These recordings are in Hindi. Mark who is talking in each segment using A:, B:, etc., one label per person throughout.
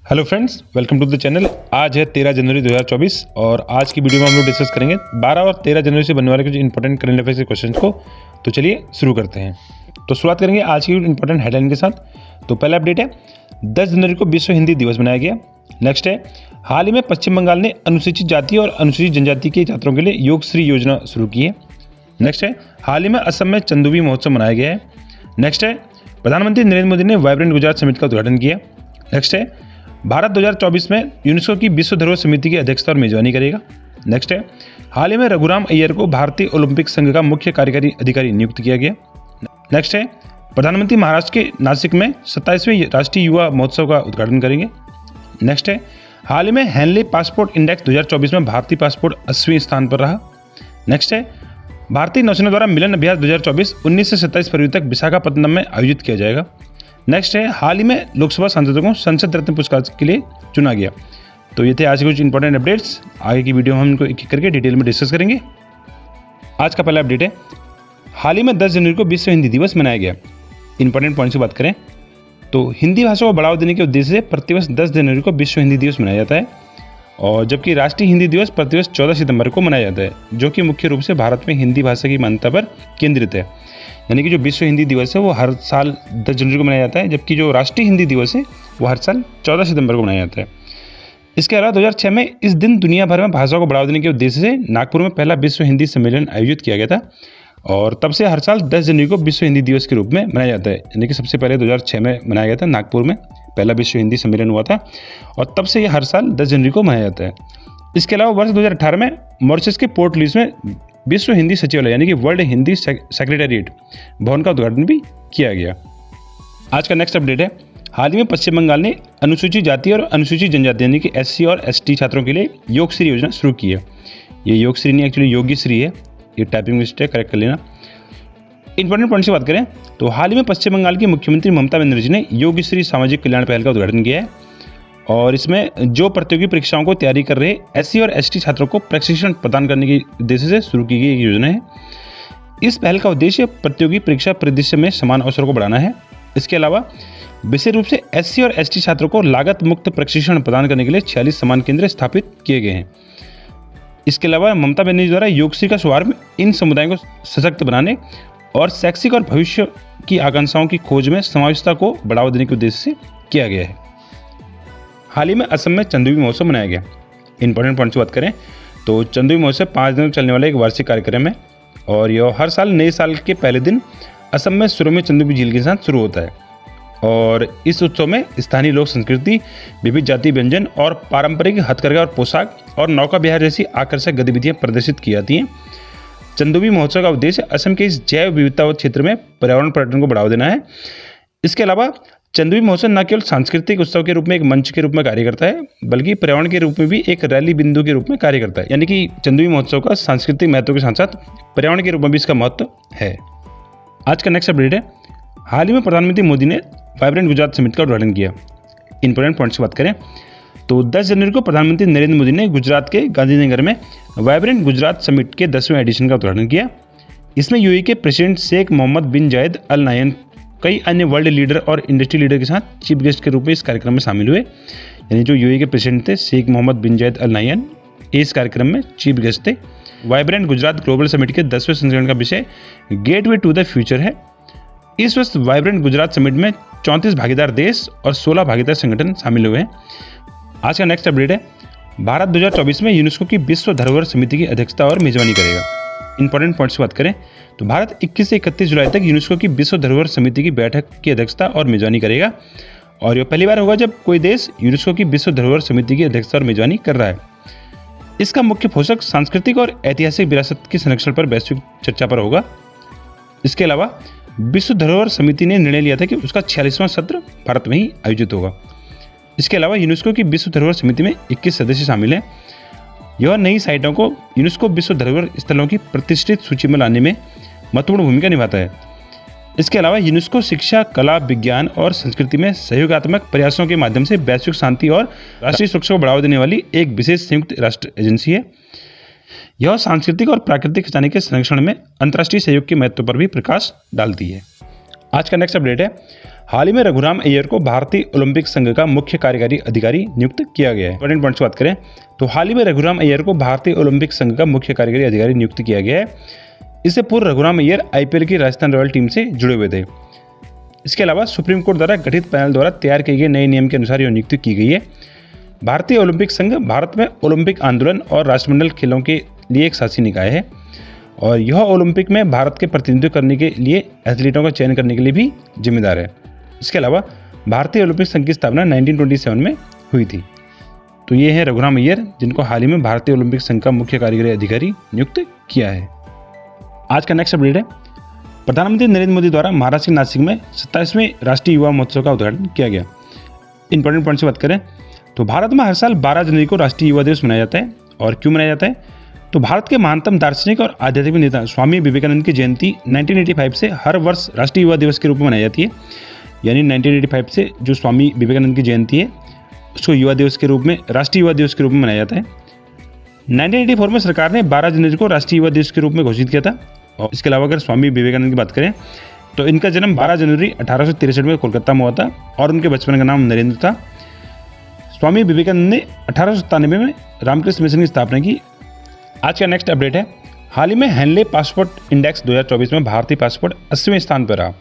A: Hello friends, welcome to the channel. आज है 13 जनवरी 2024 और आज की वीडियो में हम लोग डिस्कस करेंगे 12 और 13 जनवरी से बनने वाले कुछ इंपॉर्टेंट करंट अफेयर्स के क्वेश्चंस को। तो चलिए शुरू करते हैं। तो शुरुआत करेंगे आज की इंपॉर्टेंट हेडलाइन के साथ। तो पहला अपडेट है 10 जनवरी को विश्व हिंदी दिवस मनाया गया। नेक्स्ट है हाल ही में पश्चिम बंगाल ने अनुसूचित जाति और अनुसूचित जनजाति के छात्रों के लिए योगश्री योजना शुरू की है। नेक्स्ट है हाल ही में असम में चंदूबी महोत्सव मनाया गया है। नेक्स्ट है प्रधानमंत्री नरेंद्र मोदी ने वाइब्रेंट गुजरात समिट का उद्घाटन किया। नेक्स्ट है भारत 2024 में यूनेस्को की विश्व धरोहर समिति की अध्यक्षता और मेजबानी करेगा। नेक्स्ट है हाल ही में रघुराम अय्यर को भारतीय ओलंपिक संघ का मुख्य कार्यकारी अधिकारी नियुक्त किया गया। नेक्स्ट है प्रधानमंत्री महाराष्ट्र के नासिक में 27वें राष्ट्रीय युवा महोत्सव का उद्घाटन करेंगे। नेक्स्ट है हाल ही में हेनली पासपोर्ट इंडेक्स 2024 में भारतीय पासपोर्ट 80वें स्थान पर रहा। नेक्स्ट है भारतीय नौसेना द्वारा मिलन अभ्यास 2024 19 से 27 फरवरी तक विशाखापट्टनम में आयोजित किया जाएगा। नेक्स्ट है हाल ही में लोकसभा सांसदों को संसद रत्न पुरस्कार के लिए चुना गया। तो ये थे आज के कुछ इंपॉर्टेंट अपडेट्स। आगे की वीडियो में हम इनको एक एक करके डिटेल में डिस्कस करेंगे। आज का पहला अपडेट है हाल ही में 10 जनवरी को विश्व हिंदी दिवस मनाया गया। इंपॉर्टेंट पॉइंट्स की बात करें तो हिंदी भाषा को बढ़ावा देने के उद्देश्य से प्रतिवर्ष 10 जनवरी को विश्व हिंदी दिवस मनाया जाता है, और जबकि राष्ट्रीय हिंदी दिवस प्रतिवर्ष 14 सितंबर को मनाया जाता है, जो कि मुख्य रूप से भारत में हिंदी भाषा की मान्यता पर केंद्रित है। यानी कि जो विश्व हिंदी दिवस है वो हर साल 10 जनवरी को मनाया जाता है, जबकि जो राष्ट्रीय हिंदी दिवस है वो हर साल 14 सितंबर को मनाया जाता है। इसके अलावा 2006 में इस दिन दुनिया भर में भाषा को बढ़ावा देने के उद्देश्य से नागपुर में पहला विश्व हिंदी सम्मेलन आयोजित किया गया था, और तब से हर साल 10 जनवरी को विश्व हिंदी दिवस के रूप में मनाया जाता है। यानी कि सबसे पहले 2006 में मनाया गया था, नागपुर में पहला विश्व हिंदी सम्मेलन हुआ था, और तब से ये हर साल 10 जनवरी को मनाया जाता है। इसके अलावा वर्ष 2018 में मॉरिशस के पोर्ट लुइस में विश्व हिंदी सचिवालय यानी कि वर्ल्ड हिंदी सेक्रेटेरिएट भवन का उद्घाटन भी किया गया। आज का नेक्स्ट अपडेट है हाल ही में पश्चिम बंगाल ने अनुसूचित जाति और अनुसूचित जनजाति यानी कि SC और ST छात्रों के लिए योगश्री योजना शुरू की है। ये योगश्री नहीं, एक्चुअली योगीश्री है, ये टाइपिंग मिस्टेक, करेक्ट कर लेना। इंपॉर्टेंट पॉइंट से बात करें तो हाल ही में पश्चिम बंगाल की मुख्यमंत्री ममता बनर्जी ने योगीश्री सामाजिक कल्याण पहल का उद्घाटन किया है, और इसमें जो प्रतियोगी परीक्षाओं को तैयारी कर रहे SC और ST छात्रों को प्रशिक्षण प्रदान करने के उद्देश्य से शुरू की गई योजना है। इस पहल का उद्देश्य प्रतियोगी परीक्षा परिदृश्य में समान अवसरों को बढ़ाना है। इसके अलावा विशेष रूप से SC और ST छात्रों को लागत मुक्त प्रशिक्षण प्रदान करने के लिए 46 समान केंद्र स्थापित किए गए हैं। इसके अलावा ममता बनर्जी द्वारा योगश्री का शुभारंभ इन समुदायों को सशक्त बनाने और शैक्षिक और भविष्य की आकांक्षाओं की खोज में समावेशिता को बढ़ावा देने के उद्देश्य से किया गया है। हाल ही में असम में चंदूबी महोत्सव मनाया गया। इंपॉर्टेंट पॉइंट की बात करें तो चंदूबी महोत्सव 5 दिनों चलने वाला एक वार्षिक कार्यक्रम है, और यह हर साल नए साल के पहले दिन असम में सुरम्य चंदूबी झील के साथ शुरू होता है। और इस उत्सव में स्थानीय लोक संस्कृति, विविध जाति व्यंजन और पारंपरिक हथकरघा और पोशाक और नौका विहार जैसी आकर्षक गतिविधियाँ प्रदर्शित की जाती हैं। चंदूबी महोत्सव का उद्देश्य असम के इस जैव विविधता क्षेत्र में पर्यावरण पर्यटन को बढ़ावा देना है। इसके अलावा चंदूबी महोत्सव न केवल सांस्कृतिक उत्सव के रूप में एक मंच के रूप में कार्य करता है, बल्कि पर्यावरण के रूप में भी एक रैली बिंदु के रूप में कार्य करता है। यानी कि चंदूबी महोत्सव का सांस्कृतिक महत्व के साथ साथ पर्यावरण के रूप में भी इसका महत्व है। आज का नेक्स्ट अपडेट है हाल ही में प्रधानमंत्री मोदी ने वाइब्रेंट गुजरात समिट का उद्घाटन किया। इंपॉर्टेंट पॉइंट्स की बात करें तो 10 जनवरी को प्रधानमंत्री नरेंद्र मोदी ने गुजरात के गांधीनगर में वाइब्रेंट गुजरात समिट के 10वें एडिशन का उद्घाटन किया। इसमें UAE के प्रेसिडेंट शेख मोहम्मद बिन जायद अल नाह्यान कई अन्य वर्ल्ड लीडर और इंडस्ट्री लीडर के साथ चीफ गेस्ट के रूप में इस कार्यक्रम में शामिल हुए। यानी जो UAE के प्रेसिडेंट थे शेख मोहम्मद बिन जायद अल नाह्यान इस कार्यक्रम में चीफ गेस्ट थे। वाइब्रेंट गुजरात ग्लोबल समिट के 10वें संस्करण का विषय गेटवे टू द फ्यूचर है। इस वर्ष वाइब्रेंट गुजरात समिट में 34 भागीदार देश और 16 भागीदार संगठन शामिल हुए हैं। आज का नेक्स्ट अपडेट है भारत 2024 में यूनेस्को की विश्व धरोहर समिति की अध्यक्षता और मेजबानी करेगा। इंपॉर्टेंट पॉइंट्स की बात करें तो भारत 21 से 31 जुलाई तक यूनेस्को की विश्व धरोहर समिति की बैठक की अध्यक्षता और मेजबानी करेगा, और यह पहली बार होगा जब कोई देश यूनेस्को की विश्व धरोहर समिति की अध्यक्षता और मेजबानी कर रहा है। इसका मुख्य फोकस सांस्कृतिक और ऐतिहासिक विरासत के संरक्षण पर वैश्विक चर्चा पर होगा। इसके अलावा विश्व धरोहर समिति ने निर्णय लिया था कि उसका 46वां सत्र भारत में ही आयोजित होगा। इसके अलावा यूनेस्को की विश्व धरोहर समिति में 21 सदस्य शामिल हैं। यह नई साइटों को यूनेस्को विश्व धरोहर स्थलों की प्रतिष्ठित सूची में लाने में महत्वपूर्ण भूमिका निभाता है। इसके अलावा यूनेस्को शिक्षा, कला, विज्ञान और संस्कृति में सहयोगात्मक प्रयासों के माध्यम से वैश्विक शांति और राष्ट्रीय सुरक्षा को बढ़ावा देने वाली एक विशेष संयुक्त राष्ट्र एजेंसी है। यह सांस्कृतिक और प्राकृतिक खजाने के संरक्षण में अंतर्राष्ट्रीय सहयोग के महत्व पर भी प्रकाश डालती है। आज का नेक्स्ट अपडेट है हाल ही में रघुराम अय्यर को भारतीय ओलंपिक संघ का मुख्य कार्यकारी अधिकारी नियुक्त किया गया है। इंपॉर्टेंट पॉइंट्स की बात करें तो हाल ही में रघुराम अय्यर को भारतीय ओलंपिक संघ का मुख्य कार्यकारी अधिकारी नियुक्त किया गया है। इससे पूर्व रघुराम अय्यर IPL की राजस्थान रॉयल टीम से जुड़े हुए थे। इसके अलावा सुप्रीम कोर्ट द्वारा गठित पैनल द्वारा तैयार किए गए नए नियम के अनुसार यह नियुक्ति की गई है। भारतीय ओलंपिक संघ भारत में ओलंपिक आंदोलन और राष्ट्रमंडल खेलों के लिए एक शासी निकाय है और यह ओलंपिक में भारत के प्रतिनिधित्व करने के लिए एथलीटों का चयन करने के लिए भी जिम्मेदार है। इसके अलावा भारतीय ओलंपिक संघ की स्थापना 1927 में हुई थी। तो ये है रघुराम अय्यर, जिनको हाल ही में भारतीय ओलंपिक संघ का मुख्य कार्यकारी अधिकारी नियुक्त किया है। आज का नेक्स्ट अपडेट है, प्रधानमंत्री नरेंद्र मोदी द्वारा महाराष्ट्र के नासिक में 27वें राष्ट्रीय युवा महोत्सव का उद्घाटन किया गया। इंपॉर्टेंट पॉइंट से बात करें तो भारत में हर साल 12 जनवरी को राष्ट्रीय युवा दिवस मनाया जाता है। और क्यों मनाया जाता है तो भारत के महानतम दार्शनिक और आध्यात्मिक नेता स्वामी विवेकानंद की जयंती 1985 से हर वर्ष राष्ट्रीय युवा दिवस के रूप में मनाई जाती है। यानी 1985 से जो स्वामी विवेकानंद की जयंती है उसको युवा दिवस के रूप में, राष्ट्रीय युवा दिवस के रूप में मनाया जाता है। 1984 में सरकार ने 12 जनवरी को राष्ट्रीय युवा दिवस के रूप में घोषित किया था। और इसके अलावा अगर स्वामी विवेकानंद की बात करें तो इनका जन्म 12 जनवरी 1863 में कोलकाता में हुआ था और उनके बचपन का नाम नरेंद्र था। स्वामी विवेकानंद ने 1897 में रामकृष्ण मिशन की स्थापना की। आज का नेक्स्ट अपडेट है, हाल ही में हेनले पासपोर्ट इंडेक्स 2024 में भारतीय पासपोर्ट 80वें स्थान पर रहा।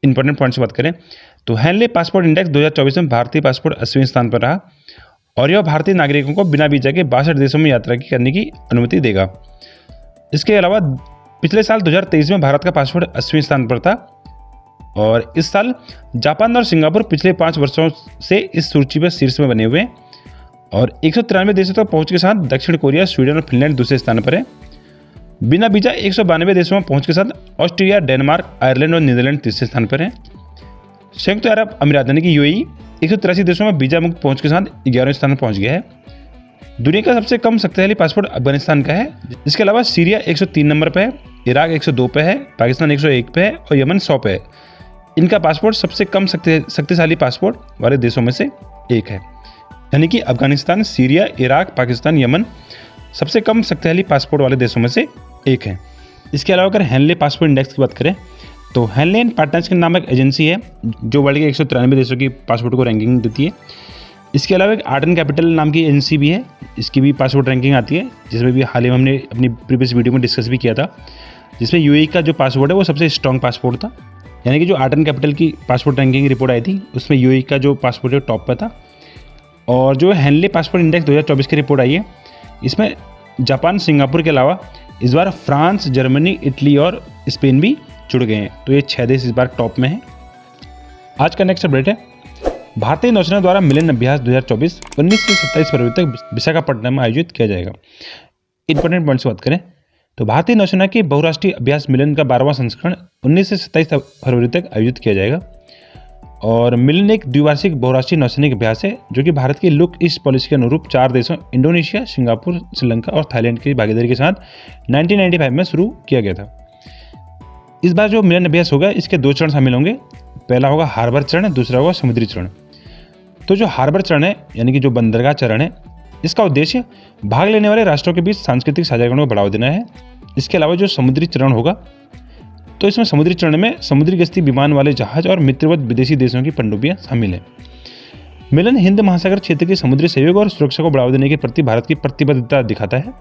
A: इंपॉर्टेंट पॉइंट से बात करें तो हेनले पासपोर्ट इंडेक्स 2024 में भारतीय पासपोर्ट 80वें स्थान पर रहा और यह भारतीय नागरिकों को बिना वीजा के 62 देशों में यात्रा करने की अनुमति देगा। इसके अलावा पिछले साल 2023 में भारत का पासपोर्ट 80वें स्थान पर था और इस साल जापान और सिंगापुर पिछले 5 वर्षों से इस सूची पर शीर्ष में बने हुए हैं और 193 देशों तक पहुंच के साथ दक्षिण कोरिया, स्वीडन और फिनलैंड दूसरे स्थान पर है। बिना वीजा 192 देशों में पहुंच के साथ ऑस्ट्रेलिया, डेनमार्क, आयरलैंड और नीदरलैंड तीसरे स्थान पर है। संयुक्त अरब अमीरात यानी कि UAE 183 देशों में वीजा मुक्त पहुंच के साथ 11वें स्थान पर पहुंच गया है। दुनिया का सबसे कम शक्तिशाली पासपोर्ट अफगानिस्तान का है। इसके अलावा सीरिया 103 नंबर पर है, इराक 102 पे है, पाकिस्तान 101 पे है और यमन 100 पे है। इनका पासपोर्ट सबसे कम शक्तिशाली पासपोर्ट वाले देशों में से एक है। यानी कि Afghanistan, Syria, Iraq, Pakistan, Yemen सबसे कम शक्तिशाली पासपोर्ट वाले देशों में से एक है। इसके अलावा अगर हेनले पासपोर्ट इंडेक्स की बात करें तो हेनले एंड पार्टनर्स के नामक एजेंसी है जो वर्ल्ड के 193 देशों की पासपोर्ट को रैंकिंग देती है। इसके अलावा एक आर्ट एंड कैपिटल नाम की एजेंसी भी है, इसकी भी पासपोर्ट रैंकिंग आती है, जिसमें भी हाल ही में हमने अपनी प्रीवियस वीडियो में डिस्कस भी किया था, जिसमें UAE का जो पासपोर्ट है वो सबसे स्ट्रॉन्ग पासपोर्ट था। यानी कि जो आर्ट एंड कैपिटल की पासपोर्ट रैंकिंग रिपोर्ट आई थी उसमें UAE का जो पासपोर्ट है टॉप पर था। और जो हेनले पासपोर्ट इंडेक्स 2024 की रिपोर्ट आई है इसमें जापान, सिंगापुर के अलावा इस बार फ्रांस, जर्मनी, इटली और स्पेन भी जुड़ गए हैं। तो ये 6 देश इस बार टॉप में हैं। आज का नेक्स्ट अपडेट है, भारतीय नौसेना द्वारा मिलन अभ्यास 2024 19 से 27 फरवरी तक विशाखापट्टनम में आयोजित किया जाएगा। इंपॉर्टेंट पॉइंट्स बात करें तो भारतीय नौसेना के बहुराष्ट्रीय अभ्यास मिलन का 12वां संस्करण 19 से 27 फरवरी तक आयोजित किया जाएगा। और मिलन एक द्विवार्षिक बहुराष्ट्रीय नौसैनिक अभ्यास है जो कि भारत की लुक ईस्ट पॉलिसी के अनुरूप 4 देशों इंडोनेशिया, सिंगापुर, श्रीलंका और थाईलैंड की भागीदारी के साथ 1995 में शुरू किया गया था। इस बार जो मिलन अभ्यास होगा इसके 2 चरण शामिल होंगे। पहला होगा हार्बर चरण, दूसरा होगा समुद्री चरण। तो जो हार्बर चरण है यानी कि जो बंदरगाह चरण है, इसका उद्देश्य भाग लेने वाले राष्ट्रों के बीच सांस्कृतिक साझाकरण को बढ़ावा देना है। इसके अलावा जो समुद्री चरण होगा तो इसमें समुद्री चरण में समुद्री गश्ती विमान वाले जहाज और मित्रवत विदेशी देशों की पनडुब्बियां शामिल हैं। मिलन हिंद महासागर क्षेत्र की समुद्री सहयोग और सुरक्षा को बढ़ावा देने के प्रति भारत की प्रतिबद्धता दिखाता है।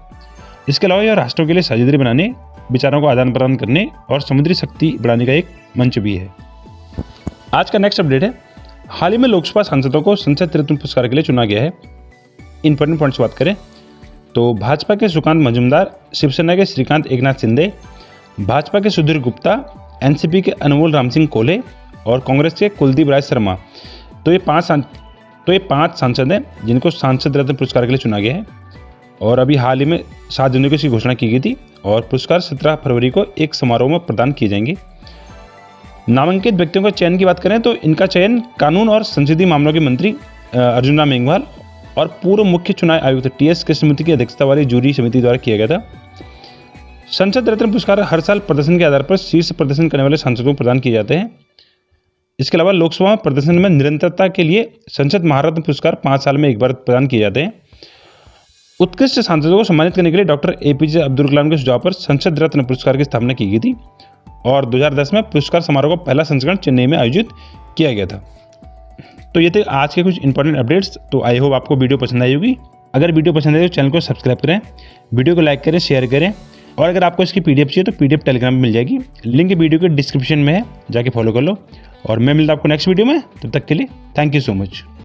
A: इसके अलावा यह राष्ट्रों के लिए साझेदारी बनाने, विचारों को आदान प्रदान करने और समुद्री शक्ति बढ़ाने का एक मंच भी है। आज का नेक्स्ट अपडेट है, हाल ही में लोकसभा सांसदों को संसद रत्न पुरस्कार के लिए चुना गया है। इंपॉर्टेंट पॉइंट्स बात करें तो भाजपा के सुकांत मजूमदार, शिवसेना के श्रीकांत एकनाथ शिंदे, भाजपा के सुधीर गुप्ता, एनसीपी के अनमोल राम सिंह कोल्हे और कांग्रेस के कुलदीप राय शर्मा। तो ये पांच सांसद हैं जिनको सांसद रत्न पुरस्कार के लिए चुना गया है। और अभी हाल ही में 7 जनवरी को इसकी घोषणा की गई थी और पुरस्कार 17 फरवरी को एक समारोह में प्रदान किए जाएंगे। नामांकित व्यक्तियों का चयन की बात करें तो इनका चयन कानून और संसदीय मामलों के मंत्री अर्जुन राम मेघवाल और पूर्व मुख्य चुनाव आयुक्त TS कृष्णमूर्ति की अध्यक्षता वाली जूरी समिति द्वारा किया गया था। संसद रत्न पुरस्कार हर साल प्रदर्शन के आधार पर शीर्ष प्रदर्शन करने वाले सांसदों को प्रदान किए जाते हैं। इसके अलावा लोकसभा में प्रदर्शन में निरंतरता के लिए संसद महारत्न पुरस्कार 5 साल में एक बार प्रदान किए जाते हैं। उत्कृष्ट सांसदों को सम्मानित करने के लिए डॉक्टर APJ अब्दुल कलाम के सुझाव पर संसद रत्न पुरस्कार की स्थापना की गई थी और 2010 में पुरस्कार समारोह का पहला संस्करण चेन्नई में आयोजित किया गया था। तो ये थे आज के कुछ इंपॉर्टेंट अपडेट्स। तो आई होप आपको वीडियो पसंद आई होगी। अगर वीडियो पसंद आए तो चैनल को सब्सक्राइब करें, वीडियो को लाइक करें, शेयर करें, और अगर आपको इसकी PDF चाहिए तो PDF टेलीग्राम में मिल जाएगी, लिंक वीडियो के डिस्क्रिप्शन में है, जाके फॉलो कर लो। और मैं मिलता हूं आपको नेक्स्ट वीडियो में, तब तक के लिए थैंक यू सो मच।